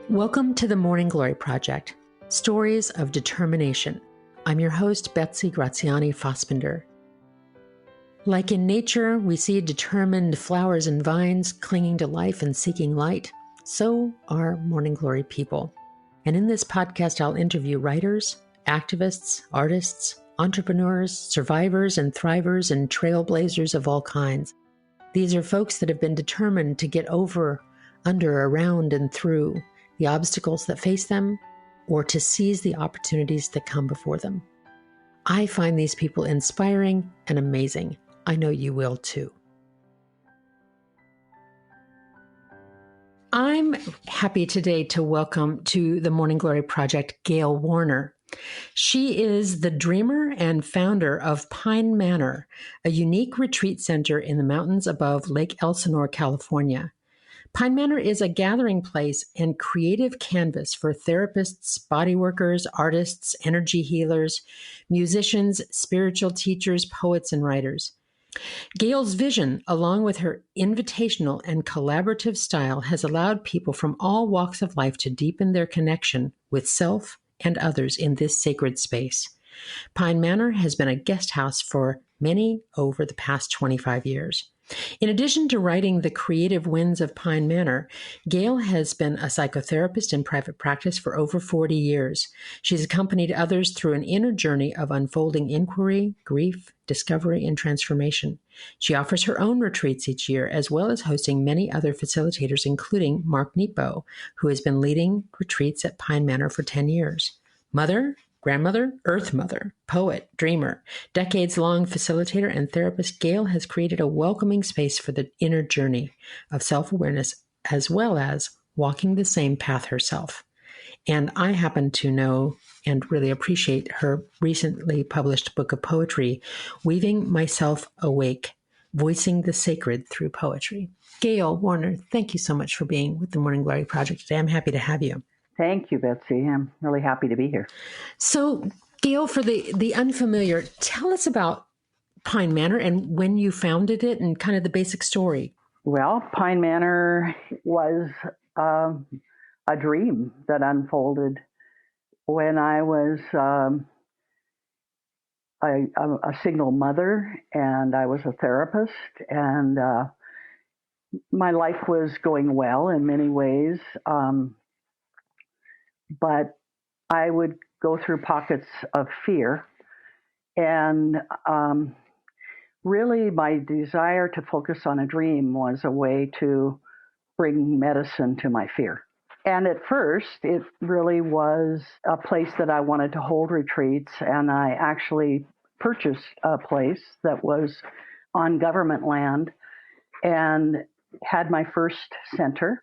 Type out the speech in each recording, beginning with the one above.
Welcome to the Morning Glory Project, Stories of Determination. I'm your host, Betsy Graziani Fossbender. Like in nature, we see determined flowers and vines clinging to life and seeking light. So are Morning Glory people. And in this podcast, I'll interview writers, activists, artists, entrepreneurs, survivors and thrivers, and trailblazers of all kinds. These are folks that have been determined to get over, under, around, and through the obstacles that face them, or to seize the opportunities that come before them. I find these people inspiring and amazing. I know you will too. I'm happy today to welcome to the Morning Glory Project, Gail Warner. She is the dreamer and founder of Pine Manor, a unique retreat center in the mountains above Lake Elsinore, California. Pine Manor is a gathering place and creative canvas for therapists, bodyworkers, artists, energy healers, musicians, spiritual teachers, poets, and writers. Gail's vision, along with her invitational and collaborative style, has allowed people from all walks of life to deepen their connection with self and others in this sacred space. Pine Manor has been a guest house for many over the past 25 years. In addition to writing The Creative Winds of Pine Manor, Gail has been a psychotherapist in private practice for over 40 years. She's accompanied others through an inner journey of unfolding inquiry, grief, discovery, and transformation. She offers her own retreats each year, as well as hosting many other facilitators, including Mark Nepo, who has been leading retreats at Pine Manor for 10 years. Mother, grandmother, earth mother, poet, dreamer, decades-long facilitator and therapist, Gail has created a welcoming space for the inner journey of self-awareness, as well as walking the same path herself. And I happen to know and really appreciate her recently published book of poetry, Weaving Myself Awake, Voicing the Sacred Through Poetry. Gail Warner, thank you so much for being with the Morning Glory Project today. I'm happy to have you. Thank you, Betsy. I'm really happy to be here. So, Gail, for the unfamiliar, tell us about Pine Manor and when you founded it and kind of the basic story. Well, Pine Manor was a dream that unfolded when I was a single mother, and I was a therapist, and my life was going well in many ways. But I would go through pockets of fear, and really my desire to focus on a dream was a way to bring medicine to my fear. And at first, it really was a place that I wanted to hold retreats, and I actually purchased a place that was on government land and had my first center,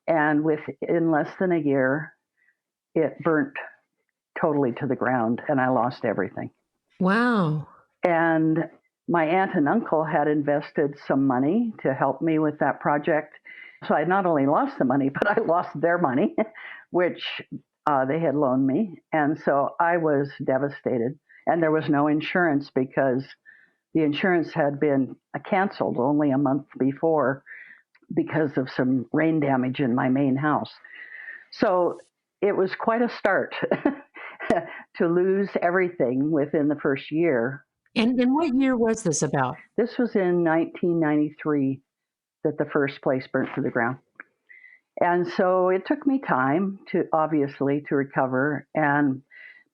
and within less than a year, it burnt totally to the ground, and I lost everything. Wow. And my aunt and uncle had invested some money to help me with that project. So I not only lost the money, but I lost their money, which they had loaned me. And so I was devastated. And there was no insurance because the insurance had been canceled only a month before because of some rain damage in my main house. So it was quite a start to lose everything within the first year. And what year was this about? This was in 1993 that the first place burnt to the ground. And so it took me time to recover.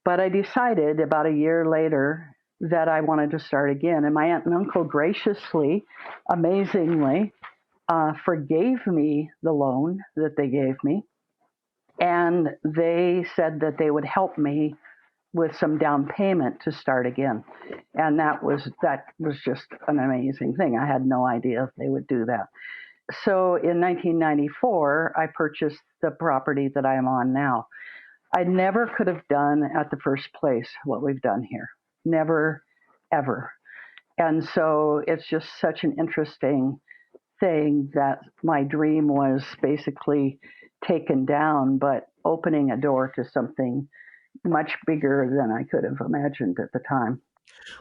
But I decided about a year later that I wanted to start again. And my aunt and uncle graciously, amazingly, forgave me the loan that they gave me. And they said that they would help me with some down payment to start again. And that was just an amazing thing. I had no idea they would do that. So in 1994, I purchased the property that I am on now. I never could have done at the first place what we've done here. Never, ever. And so it's just such an interesting thing that my dream was basically taken down, but opening a door to something much bigger than I could have imagined at the time.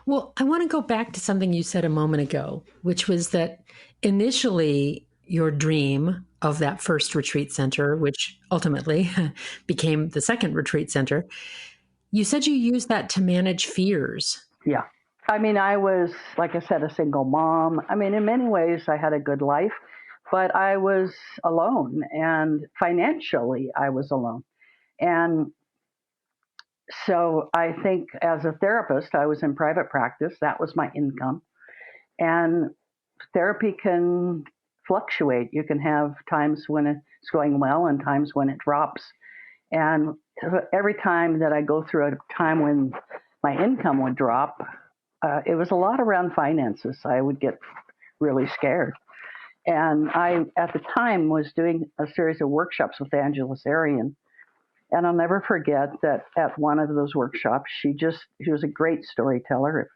Well, I want to go back to something you said a moment ago, which was that initially your dream of that first retreat center, which ultimately became the second retreat center, you said you used that to manage fears. Yeah. I mean, I was, like I said, a single mom. I mean, in many ways, I had a good life, but I was alone, and financially, I was alone. And so I think as a therapist, I was in private practice. That was my income. And therapy can fluctuate. You can have times when it's going well and times when it drops. And every time that I go through a time when my income would drop, it was a lot around finances. I would get really scared. And I, at the time, was doing a series of workshops with Angela Sarian. And I'll never forget that at one of those workshops, she was a great storyteller.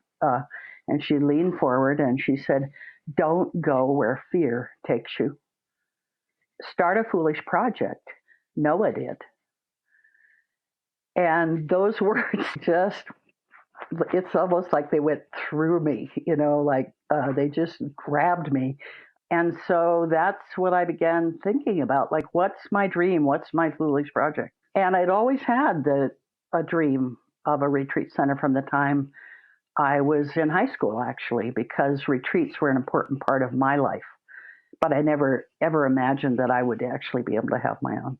And she leaned forward and she said, "Don't go where fear takes you. Start a foolish project. Noah did." And those words just, it's almost like they went through me, like they just grabbed me. And so that's what I began thinking about, like, what's my dream? What's my foolish project? And I'd always had a dream of a retreat center from the time I was in high school, actually, because retreats were an important part of my life. But I never, ever imagined that I would actually be able to have my own.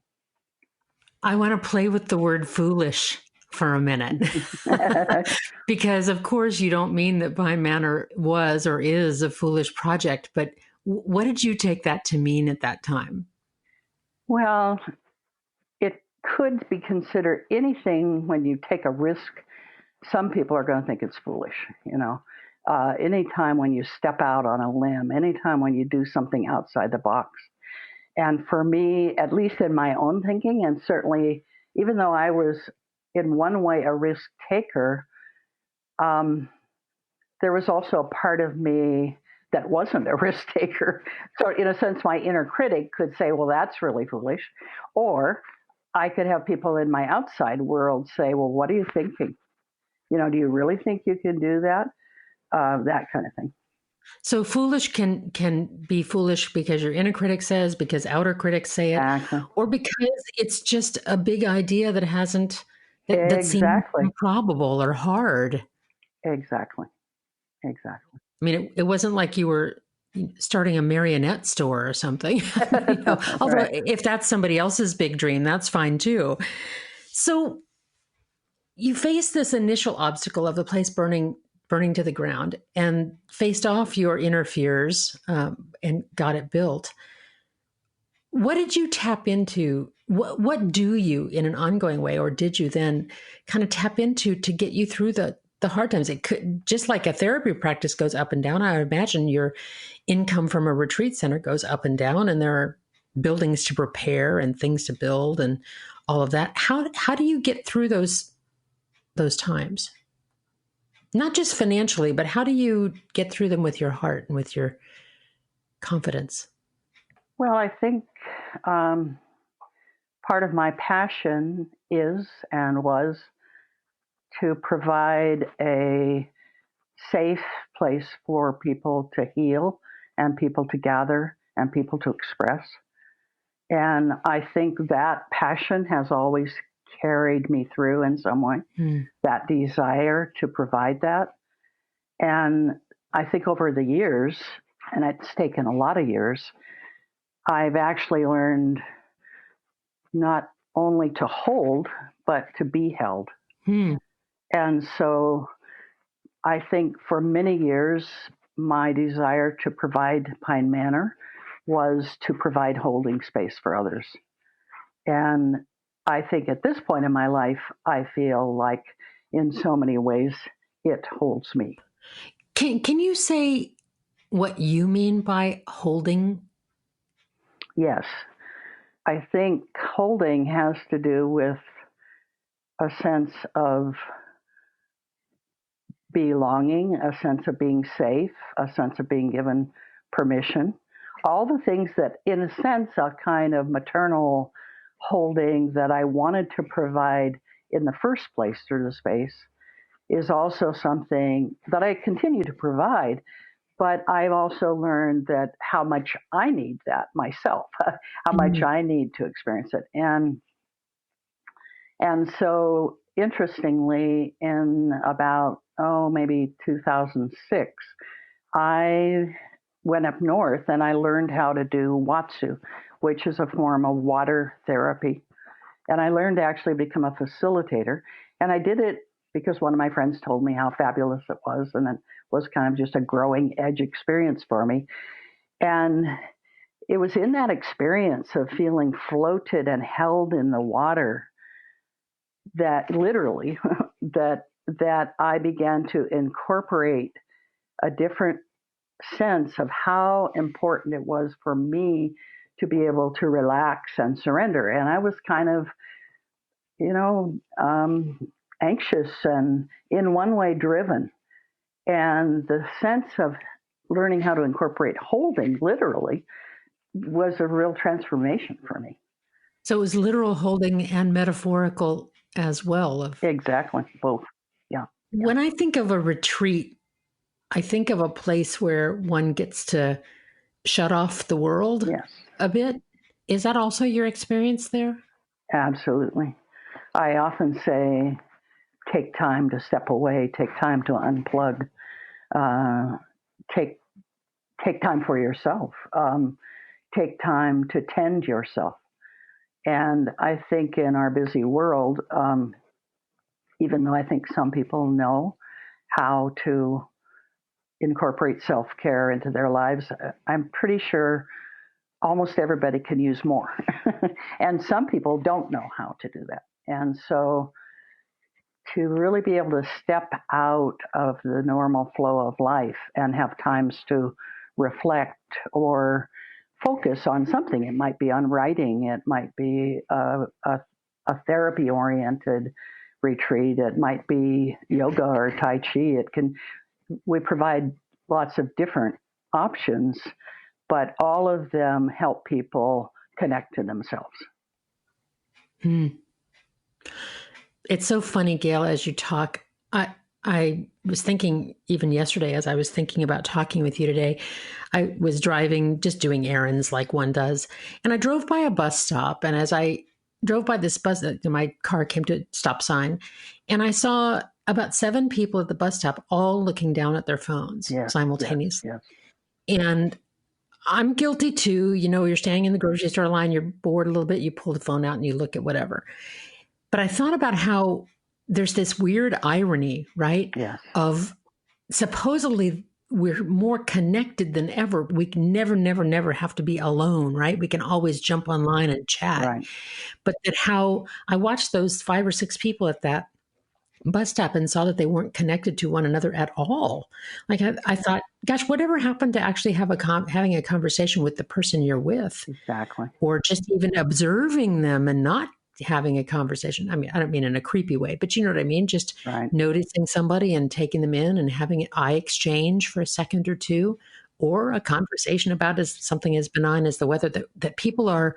I want to play with the word foolish for a minute. Because, of course, you don't mean that Pine Manor was or is a foolish project, but what did you take that to mean at that time? Well, it could be considered anything. When you take a risk, some people are going to think it's foolish, anytime when you step out on a limb, anytime when you do something outside the box. And for me, at least in my own thinking, and certainly even though I was in one way a risk taker, there was also a part of me that wasn't a risk taker. So in a sense, my inner critic could say, well, that's really foolish. Or I could have people in my outside world say, well, what are you thinking? Do you really think you can do that? That kind of thing. So foolish can be foolish because your inner critic says, because outer critics say it, Exactly. or because it's just a big idea that that seems Exactly. improbable or hard. Exactly. I mean, it wasn't like you were starting a marionette store or something. Although Right. if that's somebody else's big dream, that's fine too. So you faced this initial obstacle of the place burning to the ground and faced off your inner fears and got it built. What did you tap into? What do you, in an ongoing way, or did you then kind of tap into to get you through the hard times? It could, just like a therapy practice goes up and down, I imagine your income from a retreat center goes up and down, and there are buildings to prepare and things to build and all of that. How do you get through those times? Not just financially, but how do you get through them with your heart and with your confidence? Well, I think part of my passion is and was to provide a safe place for people to heal and people to gather and people to express. And I think that passion has always carried me through in some way, that desire to provide that. And I think over the years, and it's taken a lot of years, I've actually learned not only to hold, but to be held. And so I think for many years, my desire to provide Pine Manor was to provide holding space for others. And I think at this point in my life, I feel like in so many ways, it holds me. Can you say what you mean by holding? Yes. I think holding has to do with a sense of belonging, a sense of being safe, a sense of being given permission. All the things that, in a sense, a kind of maternal holding that I wanted to provide in the first place through the space is also something that I continue to provide, but I've also learned that how much I need that myself, how much I need to experience it. And so interestingly, in about, maybe 2006, I went up north and I learned how to do Watsu, which is a form of water therapy. And I learned to actually become a facilitator. And I did it because one of my friends told me how fabulous it was. And it was kind of just a growing edge experience for me. And it was in that experience of feeling floated and held in the water that literally that I began to incorporate a different sense of how important it was for me to be able to relax and surrender. And I was kind of, anxious and in one way driven. And the sense of learning how to incorporate holding literally was a real transformation for me. So it was literal holding and metaphorical as well. Exactly, both. Yeah. When I think of a retreat, I think of a place where one gets to shut off the world Yes, a bit. Is that also your experience there? absolutely. I often say, take time to step away, take time to unplug, uh, take take time for yourself, take time to tend yourself. And I think in our busy world, even though I think some people know how to incorporate self-care into their lives, I'm pretty sure almost everybody can use more. And some people don't know how to do that. And so to really be able to step out of the normal flow of life and have times to reflect or focus on something. It might be on writing. It might be a therapy-oriented retreat. It might be yoga or Tai Chi. We provide lots of different options, but all of them help people connect to themselves. Hmm. It's so funny, Gail, as you talk. I was thinking even yesterday, as I was thinking about talking with you today, I was driving, just doing errands like one does. And I drove by a bus stop. And as I drove by this bus, my car came to a stop sign. And I saw about 7 people at the bus stop, all looking down at their phones simultaneously. Yes. And I'm guilty too. You're standing in the grocery store line, you're bored a little bit, you pull the phone out and you look at whatever. But I thought about how there's this weird irony, right? Yes. Of supposedly we're more connected than ever. We can never have to be alone, right? We can always jump online and chat. Right. But that how I watched those 5 or 6 people at that bus stop and saw that they weren't connected to one another at all. Like I thought, gosh, whatever happened to actually having a conversation with the person you're with? Exactly. Or just even observing them and not having a conversation. I mean, I don't mean in a creepy way, but you know what I mean? Just Right. noticing somebody and taking them in and having an eye exchange for a second or two, or a conversation about something as benign as the weather, that people are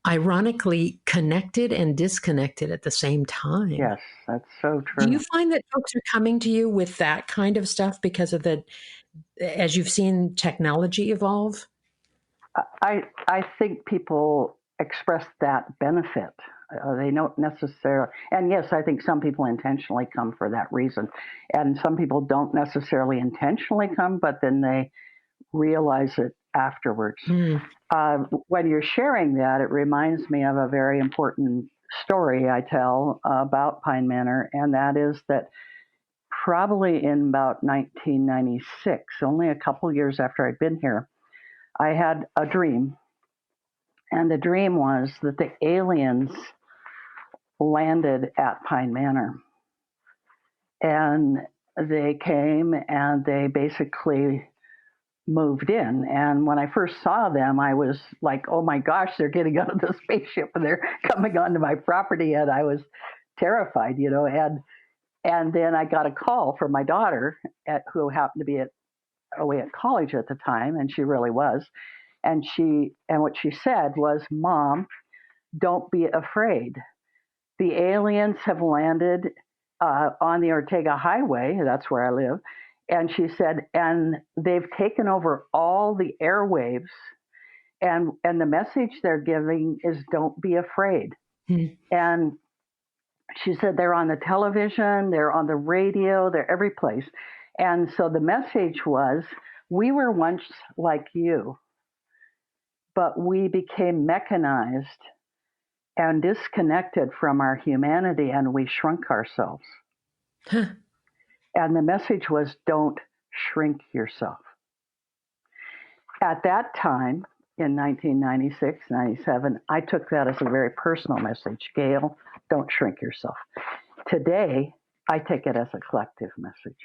ironically connected and disconnected at the same time. Yes, that's so true. Do you find that folks are coming to you with that kind of stuff because of as you've seen technology evolve? I think people express that benefit. They don't necessarily, and yes, I think some people intentionally come for that reason, and some people don't necessarily intentionally come, but then they realize it afterwards. When you're sharing that, it reminds me of a very important story I tell about Pine Manor, and that is that probably in about 1996, only a couple years after I'd been here, I had a dream. And the dream was that the aliens landed at Pine Manor. And they came and they basically moved in. And when I first saw them, I was like, oh my gosh, they're getting out of the spaceship and they're coming onto my property. And I was terrified, And then I got a call from my daughter, who happened to be away at college at the time, and she really was. And what she said was, "Mom, don't be afraid. The aliens have landed on the Ortega Highway. That's where I live, And she said, and they've taken over all the airwaves, and the message they're giving is don't be afraid. And she said they're on the television, they're on the radio, they're every place. And so the message was, we were once like you, but we became mechanized and disconnected from our humanity, and we shrunk ourselves. Huh. And the message was, don't shrink yourself. At that time, in 1996, 97, I took that as a very personal message. Gail, don't shrink yourself. Today, I take it as a collective message.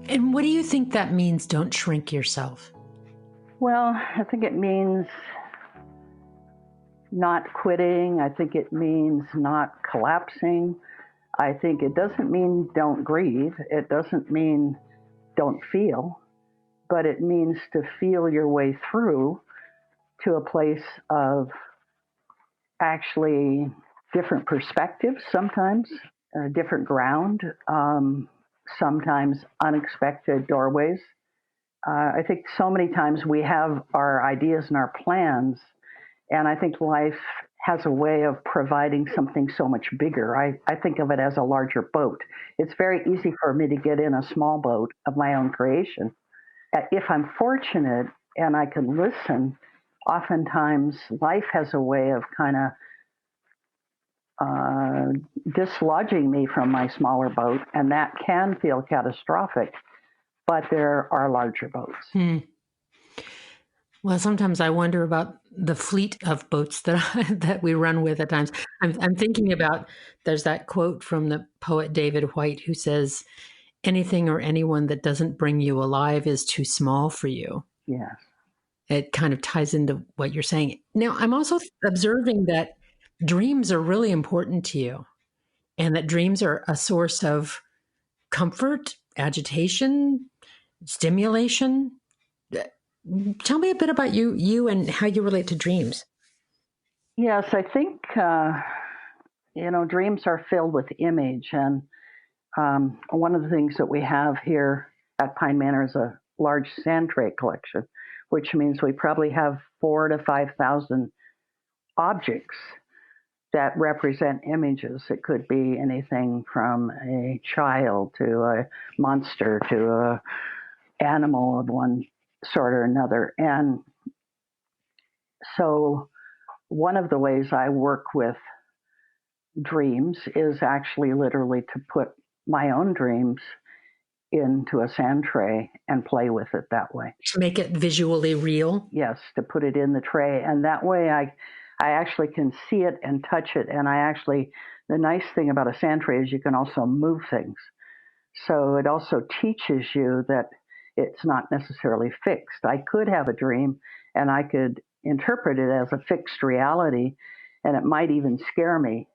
And what do you think that means, don't shrink yourself? Well, I think it means not quitting. I think it means not collapsing. I think it doesn't mean don't grieve. It doesn't mean don't feel, but it means to feel your way through to a place of actually different perspectives sometimes, different ground, sometimes unexpected doorways. I think so many times we have our ideas and our plans, and I think life has a way of providing something so much bigger. I think of it as a larger boat. It's very easy for me to get in a small boat of my own creation. If I'm fortunate and I can listen, oftentimes life has a way of kind of dislodging me from my smaller boat, and that can feel catastrophic, but there are larger boats. Well, sometimes I wonder about the fleet of boats that we run with at times. I'm thinking about, there's that quote from the poet David Whyte who says, anything or anyone that doesn't bring you alive is too small for you. Yes. It kind of ties into what you're saying. Now, I'm also observing that dreams are really important to you, and that dreams are a source of comfort, agitation, stimulation. Tell me a bit about you and how you relate to dreams. Yes, I think, dreams are filled with image. And one of the things that we have here at Pine Manor is a large sand tray collection, which means we probably have 4,000 to 5,000 objects that represent images. It could be anything from a child to a monster to a animal of one sort or another. And so one of the ways I work with dreams is actually literally to put my own dreams into a sand tray and play with it that way. To make it visually real? Yes, to put it in the tray. And that way I actually can see it and touch it. And the nice thing about a sand tray is you can also move things. So it also teaches you that it's not necessarily fixed. I could have a dream and I could interpret it as a fixed reality, and it might even scare me.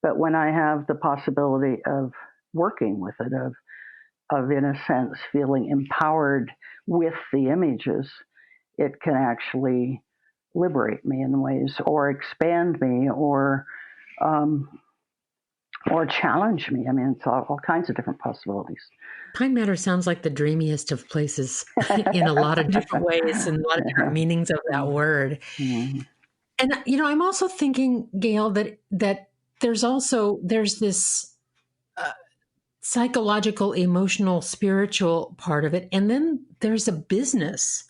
But when I have the possibility of working with it, of in a sense feeling empowered with the images, it can actually liberate me in ways, or expand me, or challenge me. I mean, it's all kinds of different possibilities. Pine Manor sounds like the dreamiest of places in a lot of different ways and a lot of different meanings of that word. Mm-hmm. And, I'm also thinking, Gail, that there's this psychological, emotional, spiritual part of it. And then there's a business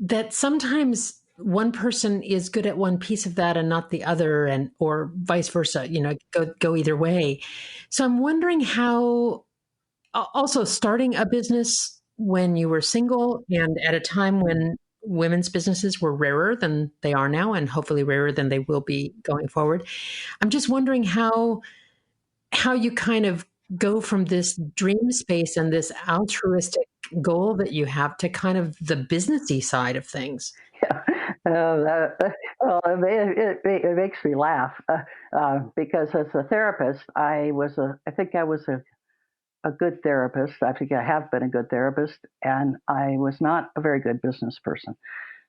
that sometimes one person is good at one piece of that and not the other, or vice versa, go either way. So I'm wondering how, also starting a business when you were single and at a time when women's businesses were rarer than they are now, and hopefully rarer than they will be going forward. I'm just wondering how you kind of go from this dream space and this altruistic goal that you have to kind of the businessy side of things. Yeah. It makes me laugh because as a therapist, I think I was a a good therapist. I think I have been a good therapist, and I was not a very good business person.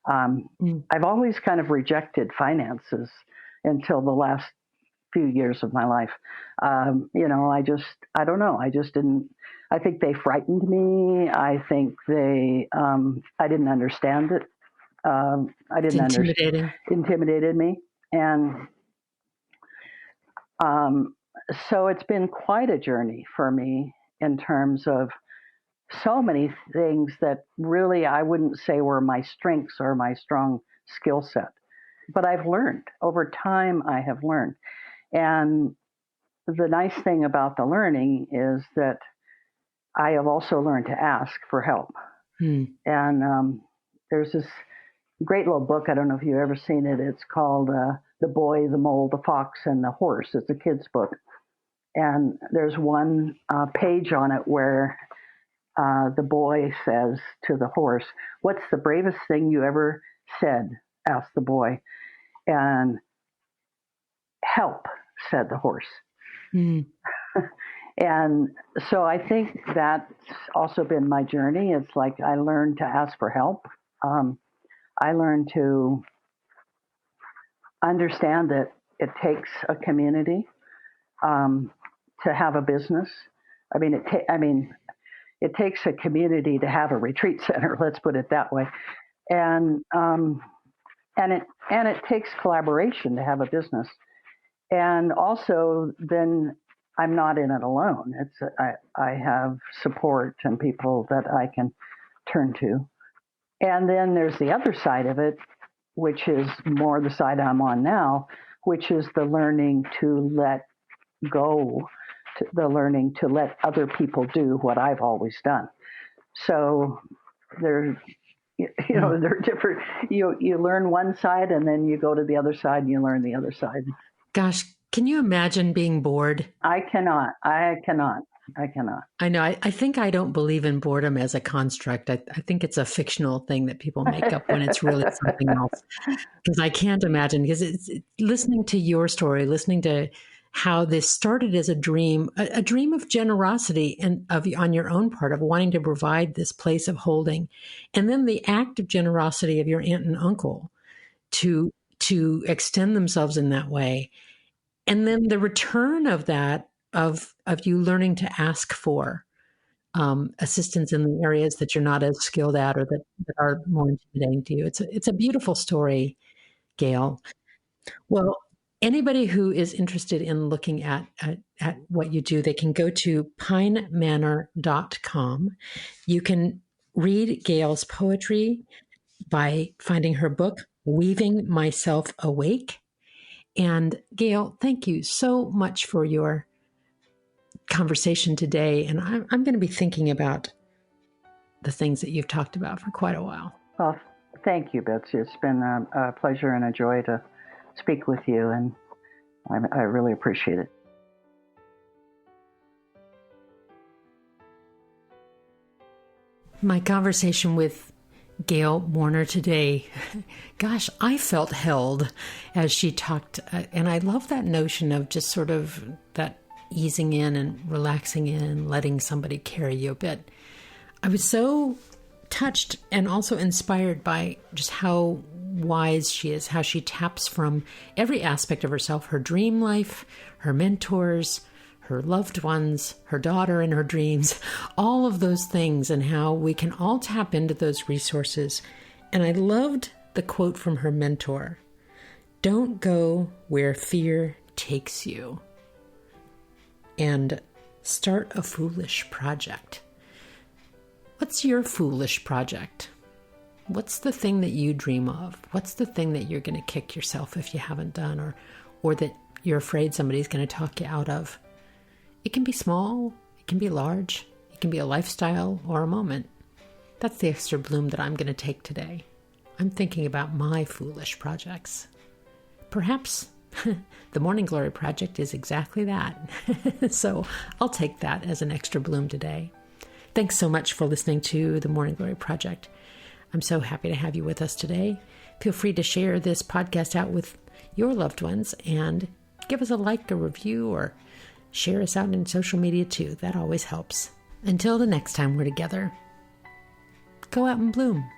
I've always kind of rejected finances until the last few years of my life. I don't know. I just didn't. I think they frightened me. I think I didn't understand it. I didn't understand. Intimidated me, and so it's been quite a journey for me in terms of so many things that really I wouldn't say were my strengths or my strong skill set. But I've learned over time. I have learned, and the nice thing about the learning is that I have also learned to ask for help. And there's this great little book. I don't know if you've ever seen it. It's called The Boy, the Mole, the Fox, and the Horse. It's a kid's book. And there's one page on it where the boy says to the horse, "What's the bravest thing you ever said?" asked the boy. And "Help," said the horse. And so I think that's also been my journey. It's like I learned to ask for help. I learned to understand that it takes a community to have a business. I mean, it takes a community to have a retreat center. Let's put it that way. And it takes collaboration to have a business. And also, then I'm not in it alone. I have support and people that I can turn to. And then there's the other side of it, which is more the side I'm on now, which is the learning to let go, the learning to let other people do what I've always done. So they're different. You learn one side and then you go to the other side and you learn the other side. Gosh, can you imagine being bored? I cannot. I know. I think I don't believe in boredom as a construct. I think it's a fictional thing that people make up when it's really something else. Because I can't imagine, because it's listening to your story, listening to how this started as a dream of generosity and on your own part, of wanting to provide this place of holding. And then the act of generosity of your aunt and uncle to extend themselves in that way. And then the return of that, of you learning to ask for assistance in the areas that you're not as skilled at or that are more intimidating to you. It's a beautiful story, Gail. Well, anybody who is interested in looking at what you do, they can go to pinemanor.com. You can read Gail's poetry by finding her book, Weaving Myself Awake. And Gail, thank you so much for your conversation today. And I'm going to be thinking about the things that you've talked about for quite a while. Well, thank you, Betsy. It's been a pleasure and a joy to speak with you, and I really appreciate it. My conversation with Gail Warner today, gosh, I felt held as she talked. And I love that notion of just sort of that easing in and relaxing in, letting somebody carry you a bit. I was so touched and also inspired by just how wise she is, how she taps from every aspect of herself, her dream life, her mentors, her loved ones, her daughter and her dreams, all of those things, and how we can all tap into those resources. And I loved the quote from her mentor, "Don't go where fear takes you, and start a foolish project." What's your foolish project? What's the thing that you dream of? What's the thing that you're going to kick yourself if you haven't done, or that you're afraid somebody's going to talk you out of? It can be small, it can be large, it can be a lifestyle or a moment. That's the extra bloom that I'm going to take today. I'm thinking about my foolish projects. Perhaps the Morning Glory Project is exactly that. So I'll take that as an extra bloom today. Thanks so much for listening to the Morning Glory Project. I'm so happy to have you with us today. Feel free to share this podcast out with your loved ones and give us a like, a review, or Share us out in social media too. That always helps. Until the next time we're together, go out and bloom.